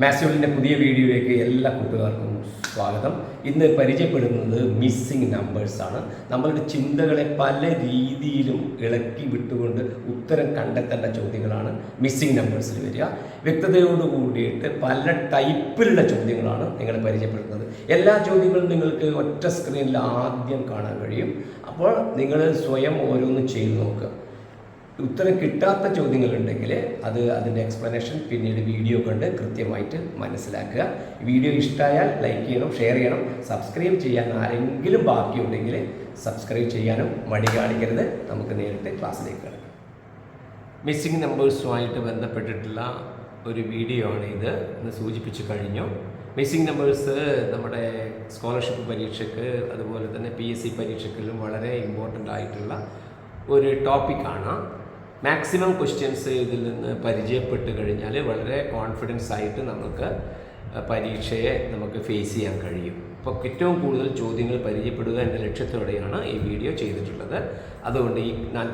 മാത്സ്യൂളിൻ്റെ പുതിയ വീഡിയോയിലേക്ക് എല്ലാ കൂട്ടുകാർക്കും സ്വാഗതം. ഇന്ന് പരിചയപ്പെടുന്നത് മിസ്സിംഗ് നമ്പേഴ്സാണ്. നമ്മളുടെ ചിന്തകളെ പല രീതിയിലും ഇളക്കി വിട്ടുകൊണ്ട് ഉത്തരം കണ്ടെത്തേണ്ട ചോദ്യങ്ങളാണ് മിസ്സിംഗ് നമ്പേഴ്സിൽ വരിക. വ്യക്തതയോട് കൂടിയിട്ട് പല ടൈപ്പിലുള്ള ചോദ്യങ്ങളാണ് നിങ്ങൾ പരിചയപ്പെടുന്നത്. എല്ലാ ചോദ്യങ്ങളും നിങ്ങൾക്ക് ഒറ്റ സ്ക്രീനിൽ ആദ്യം കാണാൻ കഴിയും. അപ്പോൾ നിങ്ങൾ സ്വയം ഓരോന്ന് ചെയ്ത് നോക്കുക. ഉത്തരം കിട്ടാത്ത ചോദ്യങ്ങളുണ്ടെങ്കിൽ അതിൻ്റെ എക്സ്പ്ലനേഷൻ പിന്നീട് വീഡിയോ കണ്ട് കൃത്യമായിട്ട് മനസ്സിലാക്കുക. വീഡിയോ ഇഷ്ടമായാൽ ലൈക്ക് ചെയ്യണം, ഷെയർ ചെയ്യണം. സബ്സ്ക്രൈബ് ചെയ്യാൻ ആരെങ്കിലും ബാക്കിയുണ്ടെങ്കിൽ സബ്സ്ക്രൈബ് ചെയ്യാനും മടി കാണിക്കരുത്. നമുക്ക് നേരിട്ട് ക്ലാസ്സിലേക്ക് കിടക്കാം. മിസ്സിംഗ് നമ്പേഴ്സുമായിട്ട് ബന്ധപ്പെട്ടിട്ടുള്ള ഒരു വീഡിയോ ആണ് ഇത്. ഇന്ന് സൂചിപ്പിച്ചു കഴിഞ്ഞു. മിസ്സിംഗ് നമ്പേഴ്സ് നമ്മുടെ സ്കോളർഷിപ്പ് പരീക്ഷയ്ക്ക് അതുപോലെ തന്നെ PSC പരീക്ഷയ്ക്കെല്ലാം വളരെ ഇമ്പോർട്ടൻ്റ് ആയിട്ടുള്ള ഒരു ടോപ്പിക്കാണ്. മാക്സിമം ക്വസ്റ്റ്യൻസ് ഇതിൽ നിന്ന് പരിചയപ്പെട്ട് കഴിഞ്ഞാൽ വളരെ കോൺഫിഡൻസ് ആയിട്ട് നമുക്ക് പരീക്ഷയെ നമുക്ക് ഫേസ് ചെയ്യാൻ കഴിയും. അപ്പോൾ ഏറ്റവും കൂടുതൽ ചോദ്യങ്ങൾ പരിചയപ്പെടുക എന്ന ലക്ഷ്യത്തോടെയാണ് ഈ വീഡിയോ ചെയ്തിട്ടുള്ളത്. അതുകൊണ്ട്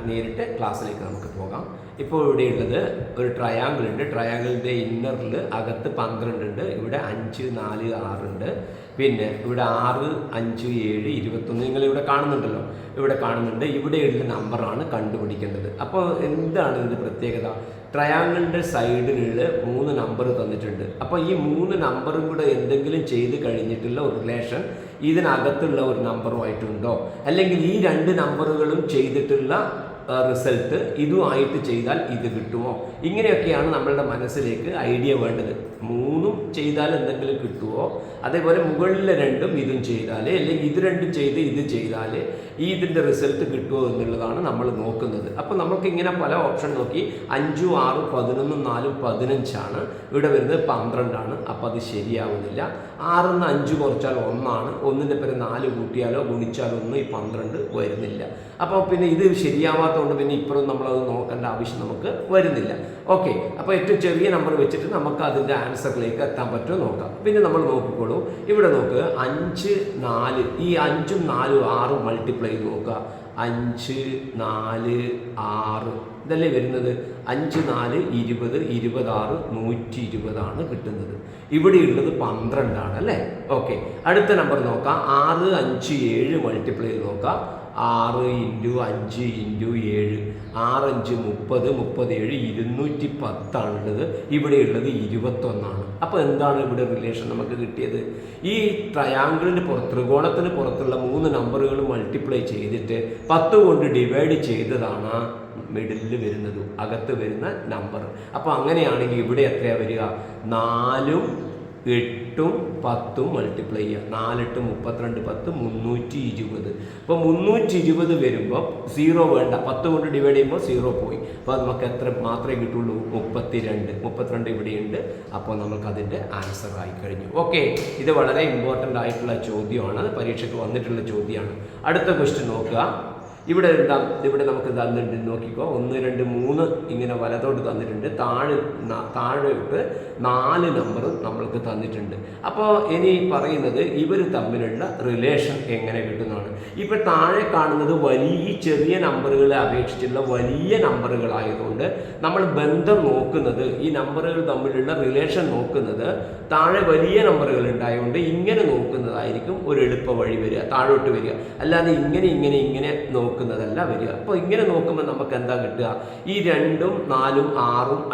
നേരിട്ട് ക്ലാസ്സിലേക്ക് നമുക്ക് പോകാം. ഇപ്പോൾ ഇവിടെയുള്ളത് ഒരു ട്രയാങ്കിൾ ഉണ്ട്. ട്രയാങ്കിളിൻ്റെ ഇന്നറിൽ അകത്ത് 12 ഉണ്ട്. ഇവിടെ 5, 4, 6 ഉണ്ട്. പിന്നെ ഇവിടെ 6, 5, 7, 21 നിങ്ങളിവിടെ കാണുന്നുണ്ടല്ലോ. ഇവിടെ കാണുന്നുണ്ട്. ഇവിടെയുള്ള നമ്പറാണ് കണ്ടുപിടിക്കേണ്ടത്. അപ്പോൾ എന്താണ് ഇതിൻ്റെ പ്രത്യേകത? ട്രയാങ്കിളിൻ്റെ സൈഡിലുള്ള 3 നമ്പർ തന്നിട്ടുണ്ട്. അപ്പോൾ ഈ 3 നമ്പറും കൂടെ എന്തെങ്കിലും ചെയ്ത് കഴിഞ്ഞിട്ടുള്ള ഒരു റിലേഷൻ ഇതിനകത്തുള്ള ഒരു നമ്പറുമായിട്ടുണ്ടോ, അല്ലെങ്കിൽ ഈ 2 നമ്പറുകളും ചെയ്തിട്ടുള്ള റിസൾട്ട് ഇതുമായിട്ട് ചെയ്താൽ ഇത് കിട്ടുമോ? ഇങ്ങനെയൊക്കെയാണ് നമ്മളുടെ മനസ്സിലേക്ക് ഐഡിയ വേണ്ടത്. 3ഉം ചെയ്താൽ എന്തെങ്കിലും കിട്ടുമോ, അതേപോലെ മുകളിലെ 2ഉം ഇതും ചെയ്താൽ, അല്ലെങ്കിൽ ഇത് 2ഉം ചെയ്ത് ഇത് ചെയ്താൽ ഇതിൻ്റെ റിസൾട്ട് കിട്ടുമോ എന്നുള്ളതാണ് നമ്മൾ നോക്കുന്നത്. അപ്പോൾ നമുക്ക് ഇങ്ങനെ പല ഓപ്ഷൻ നോക്കി 5, 6, 11, 4, 15 ഇവിടെ വരുന്നത് 12. അപ്പോൾ അത് ശരിയാവുന്നില്ല. 6 നിന്ന് 5 കുറച്ചാൽ 1 ആണ്. 1ൻ്റെ പേര് 4 കൂട്ടിയാലോ ഗുണിച്ചാലോ 1 ഈ 12 വരുന്നില്ല. അപ്പോൾ പിന്നെ ഇത് ശരിയാവാത്തതുകൊണ്ട് പിന്നെ ഇപ്പോഴും നമ്മളത് നോക്കേണ്ട ആവശ്യം നമുക്ക് വരുന്നില്ല. ഓക്കെ, അപ്പോൾ ഏറ്റവും ചെറിയ നമ്പർ വെച്ചിട്ട് നമുക്ക് അതിൻ്റെ ആൻസറിലേക്ക് എത്താൻ പറ്റുമോ നോക്കാം. പിന്നെ നമ്മൾ നോക്കിക്കോളൂ. ഇവിടെ നോക്കുക 5, 4 ഈ 5ഉം 4ഉം 6ഉം മൾട്ടിപ്ലൈ ചെയ്ത് നോക്കുക. 5, 4, 6 ഇതല്ലേ വരുന്നത്. 5, 4, 20, 26, 120 കിട്ടുന്നത്. ഇവിടെയുള്ളത് 12 അല്ലേ. ഓക്കെ, അടുത്ത നമ്പർ നോക്കാം. 6, 5, 7 മൾട്ടിപ്ലൈ ചെയ്ത് നോക്കാം. 6 × 5 × 7 6, 5, 30, 37, 210 ഇവിടെയുള്ളത് 21. അപ്പോൾ എന്താണ് ഇവിടെ റിലേഷൻ നമുക്ക് കിട്ടിയത്? ഈ ട്രയാങ്കിളിന് ത്രികോണത്തിന് പുറത്തുള്ള 3 നമ്പറുകൾ മൾട്ടിപ്ലൈ ചെയ്തിട്ട് 10 കൊണ്ട് ഡിവൈഡ് ചെയ്തതാണ് മിഡിലിൽ വരുന്നത്, അകത്ത് വരുന്ന നമ്പർ. അപ്പോൾ അങ്ങനെയാണെങ്കിൽ ഇവിടെ എത്രയാണ് വരിക? 4ഉം 8ഉം 10ഉം മൾട്ടിപ്ലൈ ചെയ്യുക. 4, 8, 32, 10, 320. അപ്പോൾ 320 വരുമ്പോൾ 0 വേണ്ട. 10 കൊണ്ട് ഡിവൈഡ് ചെയ്യുമ്പോൾ 0 പോയി. അപ്പോൾ നമുക്ക് എത്ര മാത്രമേ കിട്ടുള്ളൂ? 32 ഇവിടെയുണ്ട്. അപ്പോൾ നമുക്കതിൻ്റെ ആൻസർ ആയി കഴിഞ്ഞു. ഓക്കെ, ഇത് വളരെ ഇമ്പോർട്ടൻ്റ് ആയിട്ടുള്ള ചോദ്യമാണ്. പരീക്ഷയ്ക്ക് വന്നിട്ടുള്ള ചോദ്യമാണ്. അടുത്ത ക്വസ്റ്റ്യൻ നോക്കുക. ഇവിടെ നമുക്ക് തന്നിട്ടുണ്ട്, നോക്കിക്കോ. 1, 2, 3 ഇങ്ങനെ വലത്തോട്ട് തന്നിട്ടുണ്ട്. താഴോട്ട് 4 നമ്പറും നമ്മൾക്ക് തന്നിട്ടുണ്ട്. അപ്പോൾ ഇനി പറയുന്നത് ഇവർ തമ്മിലുള്ള റിലേഷൻ എങ്ങനെ കിട്ടുന്നതാണ്. ഇപ്പോൾ താഴെ കാണുന്നത് ഈ ചെറിയ നമ്പറുകളെ അപേക്ഷിച്ചുള്ള വലിയ നമ്പറുകളായതുകൊണ്ട് നമ്മൾ ബന്ധം നോക്കുന്നത്, ഈ നമ്പറുകൾ തമ്മിലുള്ള റിലേഷൻ നോക്കുന്നത് താഴെ വലിയ നമ്പറുകൾ ഉണ്ടായതുകൊണ്ട് ഇങ്ങനെ നോക്കുന്നതായിരിക്കും ഒരു എളുപ്പ വഴി വരിക, താഴോട്ട് വരിക. അല്ലാതെ ഇങ്ങനെ നോക്കുന്നതല്ല വരിക. അപ്പോൾ ഇങ്ങനെ നോക്കുമ്പോൾ നമുക്ക് എന്താ കിട്ടുക? ഈ 2ഉം 4ഉം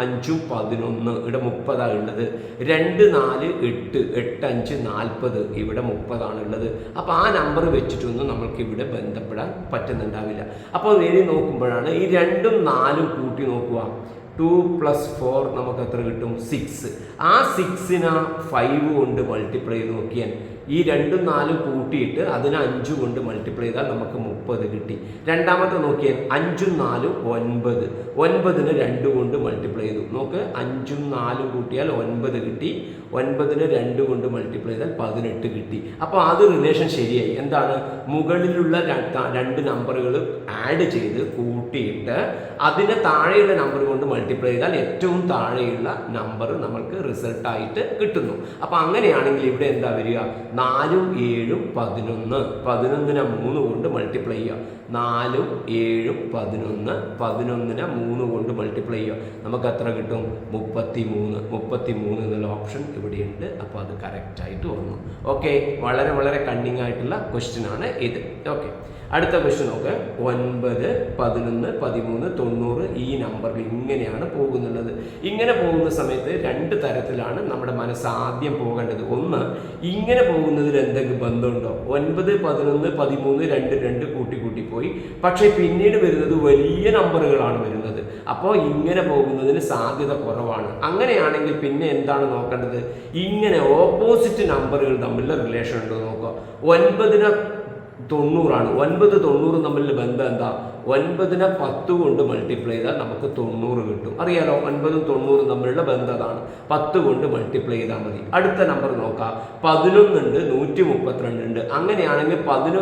6ഉം 5ഉം 11 ഇവിടെ 30 ഉള്ളത്. 2, 4, 8, 8, 5, 40 ഇവിടെ 30 ഉള്ളത്. അപ്പോൾ ആ നമ്പർ വെച്ചിട്ടൊന്നും നമ്മൾക്ക് ഇവിടെ ബന്ധപ്പെടാൻ പറ്റുന്നുണ്ടാവില്ല. അപ്പോൾ എഴുതി നോക്കുമ്പോഴാണ് ഈ 2ഉം 4ഉം കൂട്ടി നോക്കുക. 2 + 4 നമുക്ക് എത്ര കിട്ടും? 6. ആ 6നെ 5 കൊണ്ട് മൾട്ടിപ്ലൈ ചെയ്ത് നോക്കിയാൽ ഈ 2ഉം 4ഉം കൂട്ടിയിട്ട് അതിനെ 5 കൊണ്ട് മൾട്ടിപ്ലൈ ചെയ്താൽ നമുക്ക് 30 കിട്ടി. രണ്ടാമത്തെ നോക്കിയാൽ 5ഉം 4ഉം 9. 9നെ 2 കൊണ്ട് മൾട്ടിപ്ലൈ ചെയ്തു. നോക്ക്, 5ഉം 4ഉം കൂട്ടിയാൽ 9 കിട്ടി. 9നെ 2 കൊണ്ട് മൾട്ടിപ്ലൈ ചെയ്താൽ 18 കിട്ടി. അപ്പോൾ അത് റിലേഷൻ ശരിയായി. എന്താണ്? മുകളിലുള്ള 2 നമ്പറുകൾ ആഡ് ചെയ്ത് കൂട്ടിയിട്ട് അതിന് താഴെയുള്ള നമ്പർ കൊണ്ട് മൾട്ടിപ്ലൈ ചെയ്താൽ ഏറ്റവും താഴെയുള്ള നമ്പർ നമ്മൾക്ക് റിസൾട്ടായിട്ട് കിട്ടുന്നു. അപ്പം അങ്ങനെയാണെങ്കിൽ ഇവിടെ എന്താ വരിക? 4ഉം 7ഉം 11. 11നെ 3 കൊണ്ട് മൾട്ടിപ്ലൈ ചെയ്യുക. 4ഉം 7ഉം 11. 11നെ 3 കൊണ്ട് മൾട്ടിപ്ലൈ ചെയ്യുക. നമുക്ക് എത്ര കിട്ടും? 33. 33 എന്നുള്ള ഓപ്ഷൻ ഇവിടെയുണ്ട്. അപ്പോൾ അത് കറക്റ്റായിട്ട് വന്നു. ഓക്കെ, വളരെ വളരെ കണ്ണിങ് ആയിട്ടുള്ള ക്വസ്റ്റ്യൻ ആണ് ഇത്. ഓക്കെ, അടുത്ത ക്വസ്റ്റ്യൻ നോക്ക്. 9, 11, 13, 90 ഈ നമ്പറിൽ ഇങ്ങനെയാണ് പോകുന്നുള്ളത്. ഇങ്ങനെ പോകുന്ന സമയത്ത് രണ്ട് തരത്തിലാണ് നമ്മുടെ മനസ്സ് ആദ്യം പോകേണ്ടത്. ഒന്ന്, ഇങ്ങനെ പോകുന്നതിൽ എന്തെങ്കിലും ബന്ധമുണ്ടോ? 9, 11, 13 രണ്ട് കൂട്ടി പോയി. പക്ഷേ പിന്നീട് വരുന്നത് വലിയ നമ്പറുകളാണ് വരുന്നത്. അപ്പോൾ ഇങ്ങനെ പോകുന്നതിന് സാധ്യത കുറവാണ്. അങ്ങനെയാണെങ്കിൽ പിന്നെ എന്താണ് നോക്കേണ്ടത്? ഇങ്ങനെ ഓപ്പോസിറ്റ് നമ്പറുകൾ തമ്മിലുള്ള റിലേഷൻ ഉണ്ടോ നോക്കുക. 9നെ 90 9, 90 തമ്മിലുള്ള ബന്ധം എന്താ? 9നെ 10 കൊണ്ട് മൾട്ടിപ്ലൈ ചെയ്താൽ നമുക്ക് 90 കിട്ടും. അറിയാലോ, 9ഉം 90ഉം തമ്മിലുള്ള ബന്ധം അതാണ്. 10 കൊണ്ട് മൾട്ടിപ്ലൈ ചെയ്താൽ മതി. അടുത്ത നമ്പർ നോക്കാം. 11 ഉണ്ട്, 132 ഉണ്ട്. അങ്ങനെയാണെങ്കിൽ 11നെ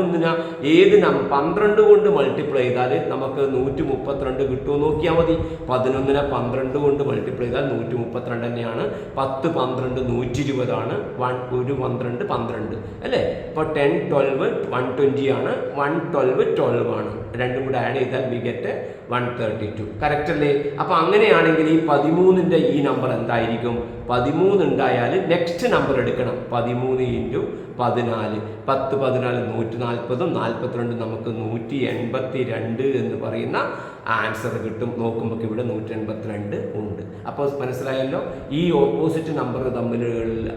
12 കൊണ്ട് മൾട്ടിപ്ലൈ ചെയ്താൽ നമുക്ക് 132 കിട്ടുമോ നോക്കിയാൽ മതി. 11നെ 12 കൊണ്ട് മൾട്ടിപ്ലൈ ചെയ്താൽ 132 തന്നെയാണ്. 10, 12, 120 ആണ്. 1, 12, 12 അല്ലേ? ഇപ്പോൾ 10, 12, 120 ആണ്. 112, 12 ആണ്. രണ്ടും കൂടെ ആഡ് ചെയ്താൽ വി ഗെറ്റ് 132. കറക്റ്റ് അല്ലേ? അപ്പോൾ അങ്ങനെയാണെങ്കിൽ ഈ 13ന്റെ ഈ നമ്പർ എന്തായിരിക്കും? 13 ഉണ്ടായാൽ നെക്സ്റ്റ് നമ്പർ എടുക്കണം. 13 × 14. 10, 14, 140. 42 നമുക്ക് 182 എന്ന് പറയുന്ന ആൻസർ കിട്ടും. നോക്കുമ്പോൾ ഇവിടെ 182 ഉണ്ട്. അപ്പോൾ മനസ്സിലായല്ലോ, ഈ ഓപ്പോസിറ്റ് നമ്പർ തമ്മിലുള്ള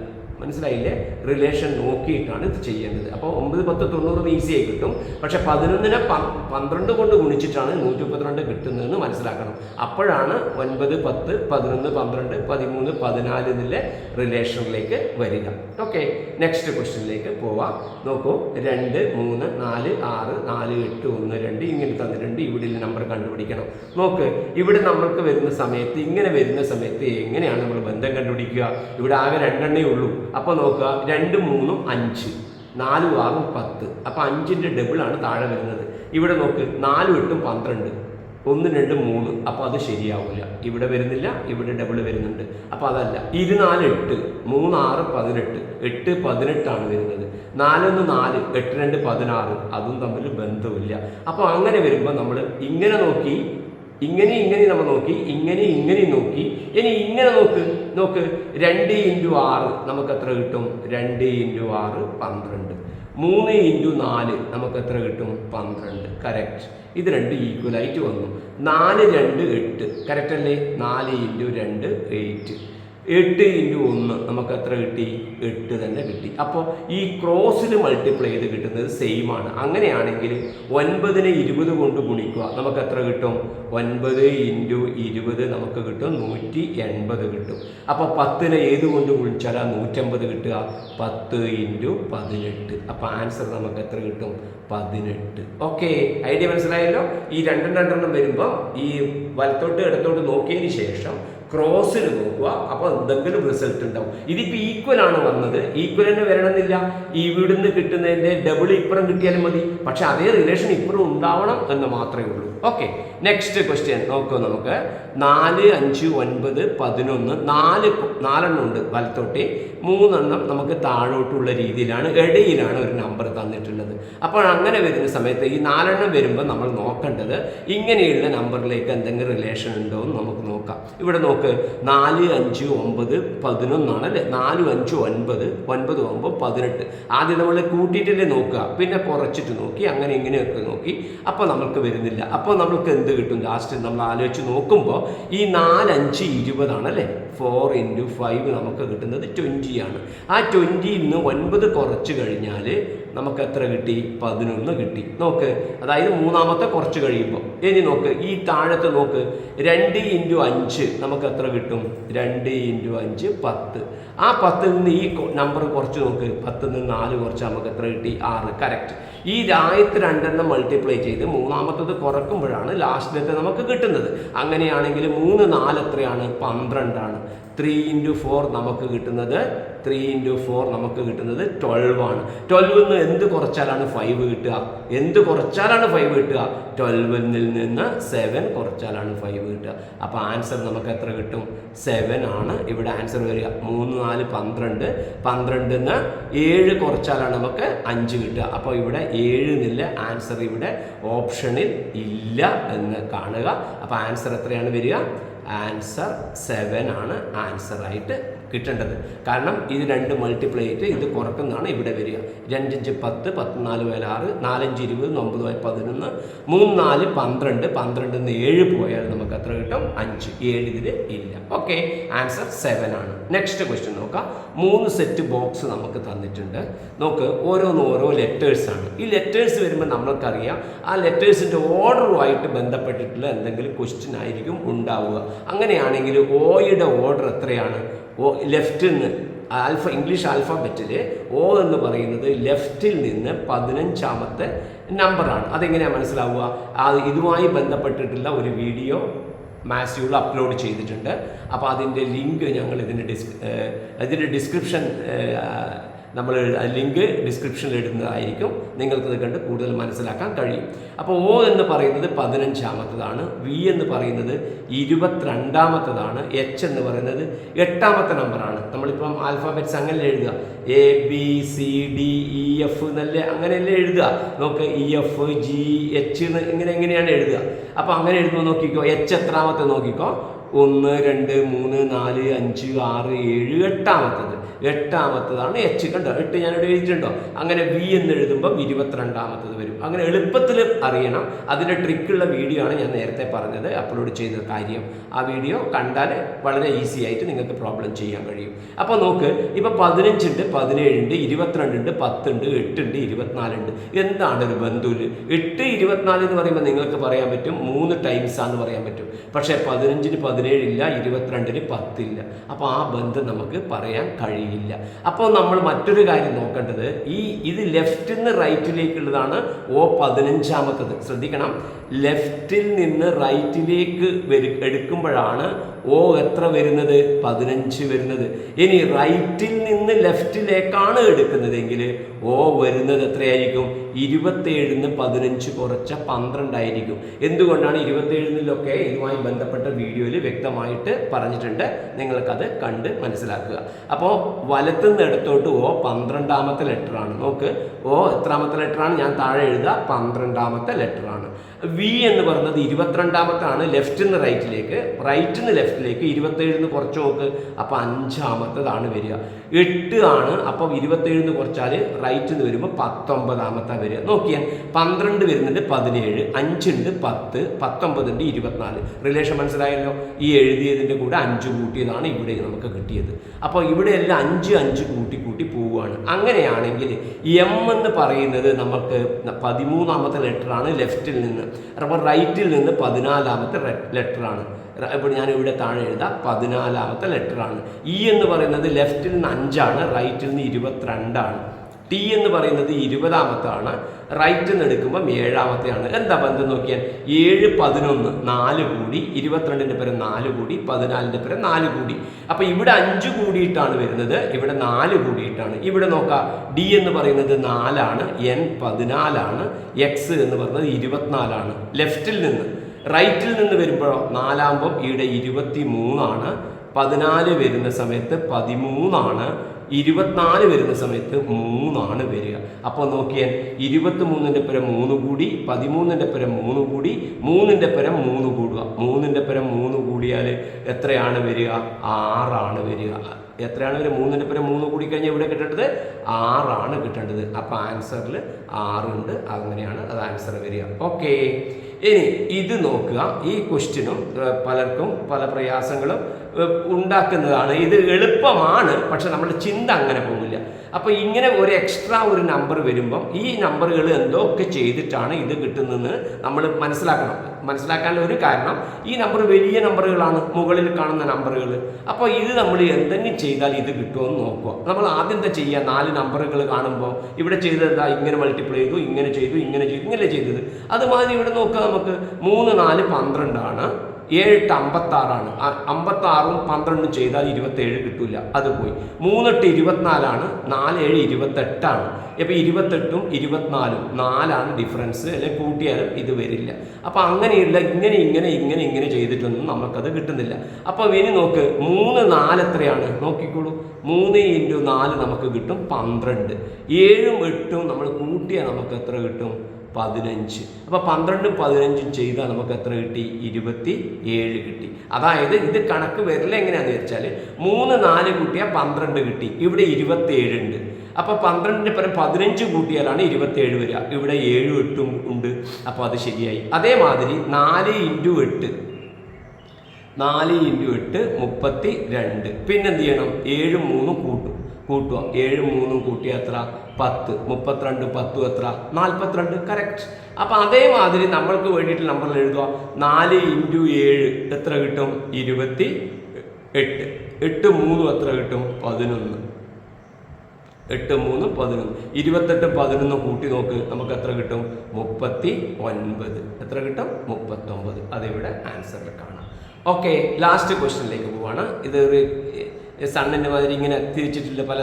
മനസ്സിലായില്ലേ റിലേഷൻ നോക്കിയിട്ടാണ് ഇത് ചെയ്യേണ്ടത്. അപ്പോൾ 9, 10, 90 ഈസിയായി കിട്ടും. പക്ഷെ 11നെ 12 കൊണ്ട് ഗുണിച്ചിട്ടാണ് 132 കിട്ടുന്നതെന്ന് മനസ്സിലാക്കണം. അപ്പോഴാണ് 9, 10, 11, 12, 13, 14 എന്നിലെ റിലേഷനിലേക്ക് വരിക. ഓക്കെ, നെക്സ്റ്റ് ക്വസ്റ്റ്യനിലേക്ക് പോവാം. നോക്കൂ, 2, 3, 4, 6, 4, 8, 1, 2 ഇങ്ങനെ തന്നിട്ടുണ്ട്. ഇവിടെ നമ്പർ കണ്ടുപിടിക്കണം. നോക്ക്, ഇവിടെ നമ്മൾക്ക് വരുന്ന സമയത്ത് ഇങ്ങനെ വരുന്ന സമയത്ത് എങ്ങനെയാണ് നമ്മൾ ബന്ധം കണ്ടുപിടിക്കുക? ഇവിടെ ആകെ 2 എണ്ണേ ഉള്ളൂ. അപ്പോൾ നോക്കുക, 2, 3, 5, 4, 6, 10. അപ്പോൾ 5ന്റെ ഡബിളാണ് താഴെ വരുന്നത്. ഇവിടെ നോക്ക്, 4, 8, 12. 1, 2, 3. അപ്പോൾ അത് ശരിയാവില്ല. ഇവിടെ വരുന്നില്ല, ഇവിടെ ഡബിൾ വരുന്നുണ്ട്. അപ്പോൾ അതല്ല. 24, 8, 3, 6, 18. 8, 18 ആണ് വരുന്നത്. 4, 1, 4, 8, 2, 16. അതും തമ്മിൽ ബന്ധമില്ല. അപ്പോൾ അങ്ങനെ വരുമ്പോൾ നമ്മൾ ഇങ്ങനെ നോക്കി, ഇങ്ങനെ നമ്മൾ നോക്കി, ഇങ്ങനെ നോക്കി. ഇനി ഇങ്ങനെ നോക്ക് 2 × 6 നമുക്ക് എത്ര കിട്ടും? 2 × 6 12. 3 × 4 നമുക്ക് എത്ര കിട്ടും? 12. കറക്റ്റ്. ഇത് 2 ഈക്വലായിട്ട് വന്നു. 4, 2, 8. കറക്റ്റ് അല്ലേ? 4 × 2 8. 8 × 1 നമുക്ക് എത്ര കിട്ടി? 8 തന്നെ കിട്ടി. അപ്പോൾ ഈ ക്രോസിൽ മൾട്ടിപ്ലൈ ചെയ്ത് കിട്ടുന്നത് സെയിം ആണ്. അങ്ങനെയാണെങ്കിൽ 9നെ 20 കൊണ്ട് ഗുണിക്കുക. നമുക്ക് എത്ര കിട്ടും? 9 × 20 നമുക്ക് കിട്ടും 180 കിട്ടും. അപ്പോൾ 10നെ ഏത് കൊണ്ട് ഗുണിച്ചാലാ 150 കിട്ടുക? 10 × 18. അപ്പോൾ ആൻസർ നമുക്ക് എത്ര കിട്ടും? 18. ഓക്കെ, ഐഡിയ മനസ്സിലായല്ലോ? ഈ രണ്ടെണ്ണം വരുമ്പോൾ ഈ വലത്തോട്ട് ഇടത്തോട്ട് നോക്കിയതിന് ശേഷം ക്രോസിൽ നോക്കുക. അപ്പോൾ എന്തെങ്കിലും റിസൾട്ട് ഉണ്ടാവും. ഇതിപ്പോൾ ഈക്വൽ ആണ് വന്നത്. ഈക്വൽ തന്നെ വരണമെന്നില്ല. ഈ ഇവിടുന്ന് കിട്ടുന്നതിൻ്റെ ഡബിൾ ഇപ്പുറം കിട്ടിയാലും മതി. പക്ഷെ അതേ റിലേഷൻ ഇപ്പുറം ഉണ്ടാവണം എന്ന് മാത്രമേ ഉള്ളൂ. ഓക്കെ, നെക്സ്റ്റ് ക്വസ്റ്റ്യൻ നോക്കുക. നമുക്ക് 4, 5, 9, 11. 4 ഉണ്ട് വലത്തോട്ടേ. 3 നമുക്ക് താഴോട്ടുള്ള രീതിയിലാണ്, ഇടയിലാണ് ഒരു നമ്പർ തന്നിട്ടുള്ളത്. അപ്പോൾ അങ്ങനെ വരുന്ന സമയത്ത് ഈ 4 വരുമ്പോൾ നമ്മൾ നോക്കേണ്ടത് ഇങ്ങനെയുള്ള നമ്പറിലേക്ക് എന്തെങ്കിലും റിലേഷൻ ഉണ്ടോ എന്ന് നമുക്ക് നോക്കാം. ഇവിടെ നോക്ക്, 4, 5, 9, 11 ആണല്ലേ? 4, 5, 9, 9, 9, 18. ആദ്യം നമ്മൾ കൂട്ടിയിട്ടല്ലേ നോക്കുക, പിന്നെ കുറച്ചിട്ട് നോക്കി, അങ്ങനെ ഇങ്ങനെയൊക്കെ നോക്കി. അപ്പോൾ നമുക്ക് വരുന്നില്ല. അപ്പോൾ നമ്മൾക്ക് എന്ത് കിട്ടും? ലാസ്റ്റ് നമ്മൾ ആലോചിച്ച് നോക്കുമ്പോൾ ഈ 4, 5, 20 ആണല്ലേ? 4 × 5 നമുക്ക് കിട്ടുന്നത് 20 ആണ്. ആ 20ൽ നിന്ന് 9 കുറച്ച് കഴിഞ്ഞാൽ നമുക്ക് എത്ര കിട്ടി? 11 കിട്ടി. നോക്ക്, അതായത് മൂന്നാമത്തെ കുറച്ച് കഴിയുമ്പോൾ. ഇനി നോക്ക്, ഈ താഴത്തെ നോക്ക്, 2 × 5 നമുക്ക് എത്ര കിട്ടും? 2 × 5 10. ആ 10ൽ നിന്ന് ഈ നമ്പർ കുറച്ച് നോക്ക്. 10ൽ നിന്ന് 4 കുറച്ച് നമുക്ക് എത്ര കിട്ടി? 6. കറക്റ്റ്. ഈ ആദ്യത്തെ 2 മൾട്ടിപ്ലൈ ചെയ്ത് മൂന്നാമത്തത് കുറക്കുമ്പോഴാണ് ലാസ്റ്റിലത്തെ നമുക്ക് കിട്ടുന്നത്. അങ്ങനെയാണെങ്കിൽ 3, 4 എത്രയാണ്? 12 ആണ്. 3 × 4 നമുക്ക് കിട്ടുന്നത് 12 ആണ്. 12 നിന്ന് എന്ത് കുറച്ചാലാണ് 5 കിട്ടുക? 12 നിന്ന് 7 കുറച്ചാലാണ് 5 കിട്ടുക. അപ്പോൾ ആൻസർ നമുക്ക് എത്ര കിട്ടും? 7 ആണ് ഇവിടെ ആൻസർ വരിക. 3 4 12, 12 നിന്ന് 7 കുറച്ചാലാണ് നമുക്ക് 5 കിട്ടുക. അപ്പോൾ ഇവിടെ 7 എന്നില്ല ആൻസർ ഇവിടെ ഓപ്ഷനിൽ ഇല്ല എന്ന് കാണുക. അപ്പോൾ ആൻസർ എത്രയാണ് വരിക? ആൻസർ 7 ആണ് ആൻസറായിട്ട് കിട്ടേണ്ടത്. കാരണം ഇത് 2 മൾട്ടിപ്ലൈ ചെയ്തിട്ട് ഇത് കുറക്കുന്നതാണ് ഇവിടെ വരിക. 2 5 10, 10 4 6, 4 5 20, 9 11, 3 4 12, 12 നിന്ന് 7 പോയാൽ നമുക്ക് എത്ര കിട്ടും? 5. 7 ഇതിൽ ഇല്ല. ഓക്കെ, ആൻസർ 7 ആണ്. നെക്സ്റ്റ് ക്വസ്റ്റ്യൻ നോക്കാം. 3 സെറ്റ് ബോക്സ് നമുക്ക് തന്നിട്ടുണ്ട്. നോക്ക്, ഓരോ ലെറ്റേഴ്സാണ്. ഈ ലെറ്റേഴ്സ് വരുമ്പോൾ നമ്മൾക്കറിയാം ആ ലെറ്റേഴ്സിൻ്റെ ഓർഡറുമായിട്ട് ബന്ധപ്പെട്ടിട്ടുള്ള എന്തെങ്കിലും ക്വസ്റ്റ്യൻ ആയിരിക്കും ഉണ്ടാവുക. അങ്ങനെയാണെങ്കിൽ ഓയുടെ ഓർഡർ എത്രയാണ്? ലെഫ്റ്റിൽ നിന്ന് ഇംഗ്ലീഷ് ആൽഫബറ്റിൽ O എന്ന് പറയുന്നത് ലെഫ്റ്റിൽ നിന്ന് 15ാമത്തെ നമ്പറാണ്. അതെങ്ങനെയാണ് മനസ്സിലാവുക? ഇതുമായി ബന്ധപ്പെട്ടിട്ടുള്ള ഒരു വീഡിയോ മാസ്യൂൾ അപ്ലോഡ് ചെയ്തിട്ടുണ്ട്. അപ്പോൾ അതിൻ്റെ ലിങ്ക് ഞങ്ങൾ ഇതിൻ്റെ ഡിസ്ക്രിപ്ഷൻ നമ്മൾ ലിങ്ക് ഡിസ്ക്രിപ്ഷനിൽ ഇടുന്നതായിരിക്കും. നിങ്ങൾക്കത് കണ്ട് കൂടുതൽ മനസ്സിലാക്കാൻ കഴിയും. അപ്പോൾ O എന്ന് പറയുന്നത് 15ാമത്തതാണ്, V എന്ന് പറയുന്നത് 22ാമത്തതാണ്, H എന്ന് പറയുന്നത് 8ാമത്തെ നമ്പറാണ്. നമ്മളിപ്പം ആൽഫാബറ്റ്സ് അങ്ങനെ എഴുതുക, ABCDEF എന്നല്ലേ അങ്ങനെയല്ലേ എഴുതുക. നോക്ക്, EF GH എങ്ങനെയാണ് എഴുതുക. അപ്പോൾ അങ്ങനെ എഴുതുമ്പോൾ നോക്കിക്കോ, H എത്രാമത്തെ നോക്കിക്കോ? 1 2 3 4 5 6 7 8ാമത്തത്. 8ാമത്തതാണ് H. കണ്ടോ, 8 ഞാനിവിടെ എഴുതിയിട്ടുണ്ടോ? അങ്ങനെ V എന്ന് എഴുതുമ്പോൾ 22ാമത്തത് വരും. അങ്ങനെ എളുപ്പത്തിൽ അറിയണം. അതിൻ്റെ ട്രിക്കുള്ള വീഡിയോ ആണ് ഞാൻ നേരത്തെ പറഞ്ഞത്, അപ്ലോഡ് ചെയ്ത കാര്യം. ആ വീഡിയോ കണ്ടാൽ വളരെ ഈസി ആയിട്ട് നിങ്ങൾക്ക് പ്രോബ്ലം ചെയ്യാൻ കഴിയും. അപ്പോൾ നോക്ക്, ഇപ്പോൾ 15 ഉണ്ട്, 17 ഉണ്ട്, 22 ഉണ്ട്, 10 ഉണ്ട്, 8 ഉണ്ട്, 24 ഉണ്ട്. എന്താണ് ഒരു ബന്ധുവിൽ 8 24 എന്ന് പറയുമ്പോൾ നിങ്ങൾക്ക് പറയാൻ പറ്റും 3 ടൈംസ് ആണെന്ന് പറയാൻ പറ്റും. പക്ഷേ 15-ന് 17 ഇല്ല, 22-ന് 10 ഇല്ല. അപ്പോൾ ആ ബന്ധം നമുക്ക് പറയാൻ കഴിയില്ല. അപ്പോൾ നമ്മൾ മറ്റൊരു കാര്യം നോക്കേണ്ടത്, ഇത് ലെഫ്റ്റിൽ നിന്ന് റൈറ്റിലേക്കുള്ളതാണ് O 15ാമത്തത്. ശ്രദ്ധിക്കണം, ലെഫ്റ്റിൽ നിന്ന് റൈറ്റിലേക്ക് എടുക്കുമ്പോഴാണ് O എത്ര വരുന്നത്? 15 വരുന്നത്. ഇനി റൈറ്റിൽ നിന്ന് ലെഫ്റ്റിലേക്കാണ് എടുക്കുന്നതെങ്കിൽ O വരുന്നത് എത്രയായിരിക്കും? 27-ന് 15 കുറച്ച 12 ആയിരിക്കും. എന്തുകൊണ്ടാണ്? 27-ലൊക്കെ ഇതുമായി ബന്ധപ്പെട്ട വീഡിയോയിൽ വ്യക്തമായിട്ട് പറഞ്ഞിട്ടുണ്ട്. നിങ്ങൾക്കത് കണ്ട് മനസ്സിലാക്കുക. അപ്പോൾ വലത്തുനിന്ന് ഇടത്തോട്ട് O 12ാമത്തെ ലെറ്ററാണ്. നോക്ക്, O എത്രാമത്തെ ലെറ്ററാണ്? ഞാൻ താഴെ എഴുതുക, 12ാമത്തെ ലെറ്ററാണ്. V എന്ന് പറയുന്നത് 22ാമത്താണ്, ലെഫ്റ്റിൽ നിന്ന് റൈറ്റിലേക്ക്. റൈറ്റിൽ നിന്ന് ലെഫ്റ്റിലേക്ക് 27-ന് കുറച്ച് നോക്ക്, അപ്പോൾ 5ാമത്തതാണ് വരിക. 8 ആണ്, അപ്പോൾ 27-ന് കുറച്ചാൽ റൈറ്റിൽ നിന്ന് വരുമ്പോൾ 19ാമത്തെ വരിക. നോക്കിയാൽ 12 വരുന്നുണ്ട്, 17, 5 ഉണ്ട്, 10, 19 ഉണ്ട്, 24. റിലേഷൻ മനസ്സിലായല്ലോ. ഈ എഴുതിയതിൻ്റെ കൂടെ 5 കൂട്ടിയതാണ് ഇവിടെ നമുക്ക് കിട്ടിയത്. അപ്പോൾ ഇവിടെയെല്ലാം 5 5 കൂട്ടി പോവുകയാണ്. അങ്ങനെയാണെങ്കിൽ M എന്ന് പറയുന്നത് നമുക്ക് 13ാമത്തെ ലെറ്ററാണ് ലെഫ്റ്റിൽ നിന്ന്. അപ്പോൾ റൈറ്റിൽ നിന്ന് 14ാമത്തെ ലെറ്ററാണ്. ഇപ്പോൾ ഞാൻ ഇവിടെ താഴെ എഴുതാം, 14ാമത്തെ ലെറ്ററാണ്. E എന്ന് പറയുന്നത് ലെഫ്റ്റിൽ നിന്ന് 5ആണ്, റൈറ്റിൽ നിന്ന് 22ആണ്. T എന്ന് പറയുന്നത് 20ാമത്താണ്, റൈറ്റിൽ നിന്ന് എടുക്കുമ്പോൾ 7ാമത്തെയാണ്. എന്താ ബന്ധം നോക്കിയാൽ 7 11 4 കൂടി, 22-ൻ്റെ പേര് 4 കൂടി, 14-ൻ്റെ പേര് 4 കൂടി. അപ്പോൾ ഇവിടെ 5 കൂടിയിട്ടാണ് വരുന്നത്, ഇവിടെ 4 കൂടിയിട്ടാണ്. ഇവിടെ നോക്കാം, D എന്ന് പറയുന്നത് 4ആണ്, N 14ആണ്, X എന്ന് പറയുന്നത് 24ആണ്. ലെഫ്റ്റിൽ നിന്ന് റൈറ്റിൽ നിന്ന് വരുമ്പോഴോ 4ആകുമ്പോൾ ഇവിടെ 23ആണ്, 14 വരുന്ന സമയത്ത് 13ആണ്, 24 വരുന്ന സമയത്ത് 3 വരിക. അപ്പോൾ നോക്കിയാൽ 23-ൻ്റെ പരം 3 കൂടി, 13-ൻ്റെ പരം 3 കൂടി, 3-ൻ്റെ പരം 3 കൂടുക. 3-ൻ്റെ പരം 3 കൂടിയാൽ എത്രയാണ് വരിക? 6 വരിക. എത്രയാണ് വരിക? 3-ൻ്റെ പരം 3 കൂടി കഴിഞ്ഞാൽ ഇവിടെ കിട്ടേണ്ടത് 6 കിട്ടേണ്ടത്. അപ്പോൾ ആൻസറിൽ 6 ഉണ്ട്. അങ്ങനെയാണ് അത് ആൻസർ വരിക. ഓക്കെ, ഇനി ഇത് നോക്കുക. ഈ ക്വസ്റ്റ്യനും പലർക്കും പല പ്രയാസങ്ങളും ഉണ്ടാക്കുന്നതാണ്. ഇത് എളുപ്പമാണ്, പക്ഷെ നമ്മുടെ ചിന്ത അങ്ങനെ പോകില്ല. അപ്പോൾ ഇങ്ങനെ ഒരു എക്സ്ട്രാ ഒരു നമ്പർ വരുമ്പം ഈ നമ്പറുകൾ എന്തൊക്കെ ചെയ്തിട്ടാണ് ഇത് കിട്ടുന്നതെന്ന് നമ്മൾ മനസ്സിലാക്കാനുള്ള ഒരു കാരണം, ഈ നമ്പർ വലിയ നമ്പറുകളാണ്, മുകളിൽ കാണുന്ന നമ്പറുകൾ. അപ്പോൾ ഇത് നമ്മൾ എന്തെങ്കിലും ചെയ്താൽ ഇത് കിട്ടുമെന്ന് നോക്കുക. നമ്മൾ ആദ്യം എന്താ ചെയ്യുക? 4 നമ്പറുകൾ കാണുമ്പോൾ ഇവിടെ ചെയ്തത് ഇങ്ങനെ മൾട്ടിപ്ലൈ ചെയ്തു, ഇങ്ങനെ ചെയ്തു, ഇങ്ങനെ ചെയ്തത്. അതുമാതിരി ഇവിടെ നോക്കുക, നമുക്ക് 3 4 12 ആണ്. 7 8 56 56ഉം 12ഉം ചെയ്താൽ 27 കിട്ടില്ല, അത് പോയി. 3 8 24 4 7 28. അപ്പോൾ 28ഉം 24ഉം 4 ഡിഫറൻസ്, അല്ലെങ്കിൽ കൂട്ടിയാലും ഇത് വരില്ല. അപ്പോൾ അങ്ങനെയുള്ള ഇങ്ങനെ ചെയ്തിട്ടൊന്നും നമുക്കത് കിട്ടുന്നില്ല. അപ്പോൾ ഇനി നോക്ക്, 3 4 എത്രയാണ് നോക്കിക്കോളൂ. 3 × 4 നമുക്ക് കിട്ടും 12. 7ഉം 8ഉം നമ്മൾ കൂട്ടിയാൽ നമുക്ക് എത്ര കിട്ടും? 15. അപ്പോൾ 12ഉം 15ഉം ചെയ്താൽ നമുക്ക് എത്ര കിട്ടി? 27 കിട്ടി. അതായത് ഇത് കണക്ക് വരില്ല എങ്ങനെയാണെന്ന് വെച്ചാൽ 3 4 കൂട്ടിയാൽ 12 കിട്ടി, ഇവിടെ 27 ഉണ്ട്. അപ്പോൾ 12ന്റെ പരം 15 കൂട്ടിയാലാണ് 27 വരിക. ഇവിടെ 7ഉം 8ഉം ഉണ്ട്, അപ്പോൾ അത് ശരിയായി. അതേമാതിരി 4 × 8 32. പിന്നെന്ത് ചെയ്യണം? 7ഉം 3ഉം കൂട്ടുക. 7ഉം 3ഉം കൂട്ടിയാൽ എത്ര? 10. 32 10 എത്ര? 42. കറക്റ്റ്. അപ്പം അതേമാതിരി നമ്മൾക്ക് വേണ്ടിയിട്ട് നമ്പറിൽ എഴുതുക. 4 × 7 എത്ര കിട്ടും? 28. 8 3 എത്ര കിട്ടും? 11. 8 3 11. 28 11 കൂട്ടി നോക്ക്, നമുക്ക് എത്ര കിട്ടും? 39. എത്ര കിട്ടും? 39. അതിവിടെ ആൻസറിൽ കാണാം. ഓക്കെ, ലാസ്റ്റ് ക്വസ്റ്റ്യനിലേക്ക് പോവാണ്. ഇത് സണ്ണിൻ്റെ മാതിരി ഇങ്ങനെ തിരിച്ചിട്ടില്ല, പല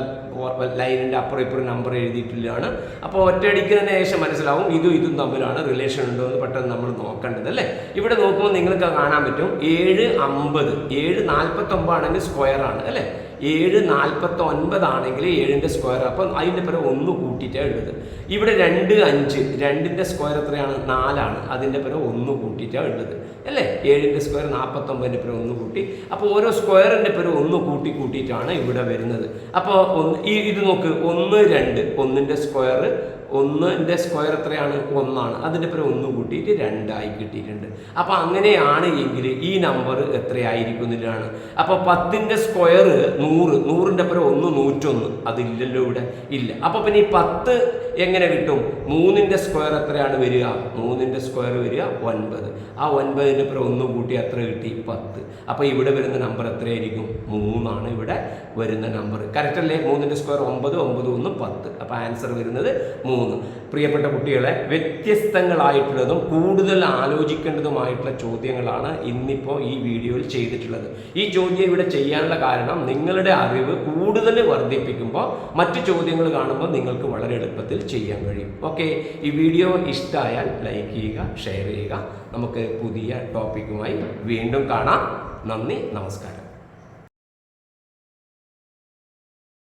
ലൈനിൻ്റെ അപ്പുറം ഇപ്പുറം നമ്പർ എഴുതിയിട്ടില്ലാണ്. അപ്പോൾ ഒറ്റയടിക്കുന്നതിന് ശേഷം മനസ്സിലാവും ഇതും തമ്മിലാണ് റിലേഷൻ ഉണ്ടോ എന്ന് പെട്ടെന്ന് നമ്മൾ നോക്കേണ്ടത് അല്ലേ. ഇവിടെ നോക്കുമ്പോൾ നിങ്ങൾക്ക് കാണാൻ പറ്റും 7 50. 7 49 ആണെങ്കിൽ സ്ക്വയറാണ് അല്ലേ. 7 49 ആണെങ്കിൽ 7ന്റെ സ്ക്വയർ, അപ്പം അതിൻ്റെ പരം 1 കൂട്ടിയിട്ടാണ് ഉള്ളത്. ഇവിടെ 2 5. 2ന്റെ സ്ക്വയർ എത്രയാണ്? 4 അതിൻ്റെ പരം 1 കൂട്ടിയിട്ടാണ് ഉള്ളത് അല്ലേ. 7ന്റെ സ്ക്വയർ 49ന്റെ പരം 1 കൂട്ടി. അപ്പോൾ ഓരോ സ്ക്വയറിൻ്റെ പരം 1 കൂട്ടിയിട്ടാണ് ഇവിടെ വരുന്നത്. അപ്പോൾ ഇത് നോക്ക്, 1 2. 1ന്റെ സ്ക്വയർ 1ന്റെ സ്ക്വയർ എത്രയാണ്? 1 അതിൻ്റെ പരം 1 കൂട്ടിയിട്ട് 2 കിട്ടിയിട്ടുണ്ട്. അപ്പോൾ അങ്ങനെയാണ് എങ്കിൽ ഈ നമ്പർ എത്രയായിരിക്കും എന്നതിലാണ്. അപ്പോൾ 10ന്റെ സ്ക്വയർ 100. 100ന്റെ പരം 1 101. അതില്ലല്ലോ ഇവിടെ, ഇല്ല. അപ്പോൾ പിന്നെ ഈ 10 എങ്ങനെ കിട്ടും? 3ന്റെ സ്ക്വയർ എത്രയാണ് വരിക? 3ന്റെ സ്ക്വയർ വരിക 9. ആ 9ന്റെ പരം 1 കൂട്ടി എത്ര കിട്ടി? 10. അപ്പോൾ ഇവിടെ വരുന്ന നമ്പർ എത്രയായിരിക്കും? 3 ഇവിടെ വരുന്ന നമ്പർ. കറക്റ്റ് അല്ലേ? 3ന്റെ സ്ക്വയർ 9 9 1 10. അപ്പോൾ ആൻസർ വരുന്നത് 3. പ്രിയപ്പെട്ട കുട്ടികളെ, വ്യത്യസ്തങ്ങളായിട്ടുള്ളതും കൂടുതൽ ആലോചിക്കേണ്ടതുമായിട്ടുള്ള ചോദ്യങ്ങളാണ് ഇന്നിപ്പോൾ ഈ വീഡിയോയിൽ ചെയ്തിട്ടുള്ളത്. ഈ ചോദ്യം ഇവിടെ ചെയ്യാനുള്ള കാരണം നിങ്ങളുടെ അറിവ് കൂടുതൽ വർദ്ധിപ്പിക്കുമ്പോൾ മറ്റു ചോദ്യങ്ങൾ കാണുമ്പോൾ നിങ്ങൾക്ക് വളരെ എളുപ്പത്തിൽ ചെയ്യാൻ കഴിയും. ഓക്കെ, ഈ വീഡിയോ ഇഷ്ടമായാൽ ലൈക്ക് ചെയ്യുക, ഷെയർ ചെയ്യുക. നമുക്ക് പുതിയ ടോപ്പിക്കുമായി വീണ്ടും കാണാം. നന്ദി, നമസ്കാരം.